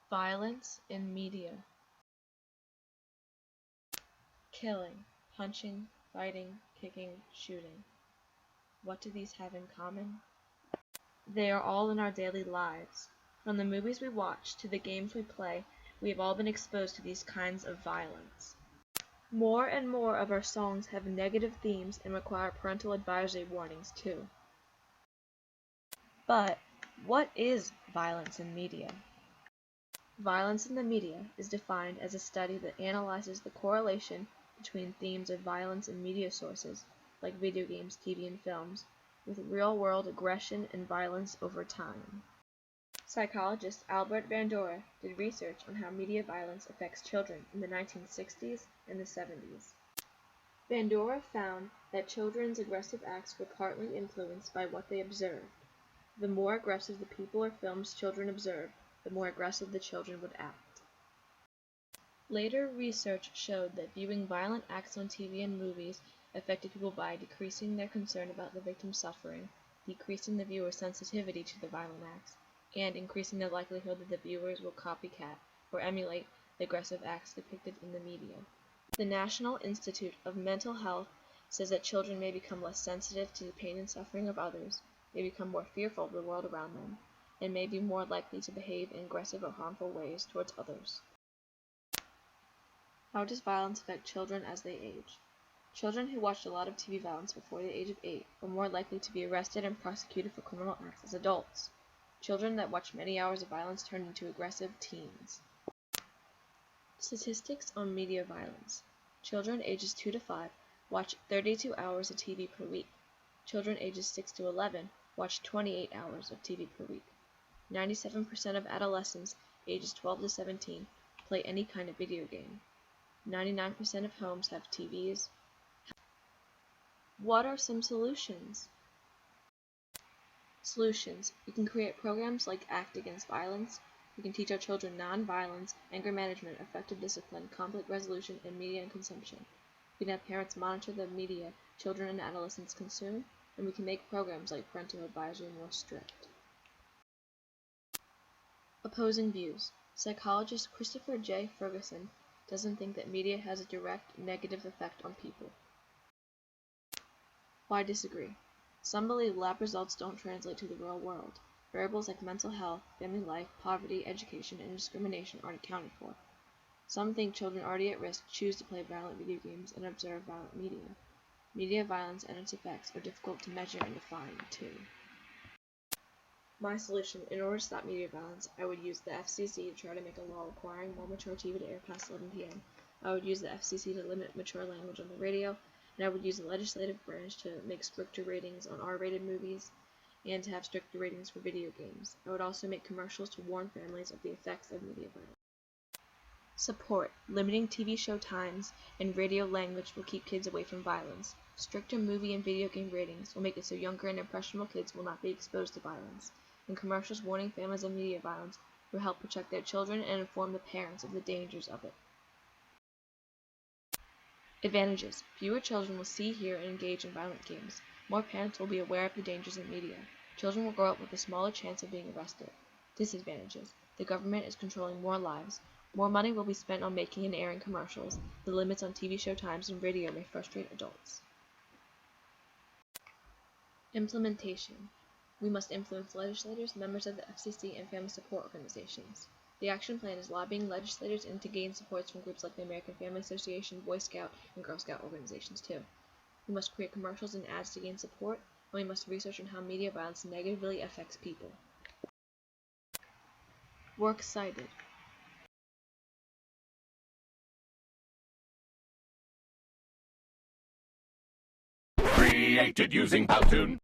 Violence in media. Killing, punching, fighting, kicking, shooting. What do these have in common? They are all in our daily lives. From the movies we watch to the games we play, we have all been exposed to these kinds of violence. More and more of our songs have negative themes and require parental advisory warnings too. But what is violence in media? Violence in the media is defined as a study that analyzes the correlation between themes of violence in media sources, like video games, TV, and films, with real-world aggression and violence over time. Psychologist Albert Bandura did research on how media violence affects children in the 1960s and the 70s. Bandura found that children's aggressive acts were partly influenced by what they observed. The more aggressive the people or films children observed, the more aggressive the children would act. Later research showed that viewing violent acts on TV and movies affected people by decreasing their concern about the victim's suffering, decreasing the viewer's sensitivity to the violent acts, and increasing the likelihood that the viewers will copycat or emulate the aggressive acts depicted in the media. The National Institute of Mental Health says that children may become less sensitive to the pain and suffering of others, may become more fearful of the world around them, and may be more likely to behave in aggressive or harmful ways towards others. How does violence affect children as they age? Children who watched a lot of TV violence before the age of 8 were more likely to be arrested and prosecuted for criminal acts as adults. Children that watched many hours of violence turned into aggressive teens. Statistics on media violence. Children ages 2 to 5 watch 32 hours of TV per week. Children ages 6 to 11 watch 28 hours of TV per week. 97% of adolescents ages 12 to 17 play any kind of video game. 99% of homes have TVs. What are some solutions? Solutions. We can create programs like Act Against Violence. We can teach our children non-violence, anger management, effective discipline, conflict resolution, and media and consumption. We can have parents monitor the media children and adolescents consume, and we can make programs like parental advisory more strict. Opposing views. Psychologist Christopher J. Ferguson doesn't think that media has a direct negative effect on people. Why disagree? Some believe lab results don't translate to the real world. Variables like mental health, family life, poverty, education, and discrimination aren't accounted for. Some think children already at risk choose to play violent video games and observe violent media. Media violence and its effects are difficult to measure and define, too. My solution: in order to stop media violence, I would use the FCC to try to make a law requiring more mature TV to air past 11 p.m. I would use the FCC to limit mature language on the radio, and I would use the legislative branch to make stricter ratings on R-rated movies and to have stricter ratings for video games. I would also make commercials to warn families of the effects of media violence. Support. Limiting TV show times and radio language will keep kids away from violence. Stricter movie and video game ratings will make it so younger and impressionable kids will not be exposed to violence. And commercials warning families of media violence will help protect their children and inform the parents of the dangers of it. Advantages. Fewer children will see, hear, and engage in violent games. More parents will be aware of the dangers in media. Children will grow up with a smaller chance of being arrested. Disadvantages. The government is controlling more lives. More money will be spent on making and airing commercials. The limits on TV show times and radio may frustrate adults. Implementation. We must influence legislators, members of the FCC, and family support organizations. The action plan is lobbying legislators and to gain supports from groups like the American Family Association, Boy Scout, and Girl Scout organizations too. We must create commercials and ads to gain support, and we must research on how media violence negatively affects people. Works cited. Created using Powtoon.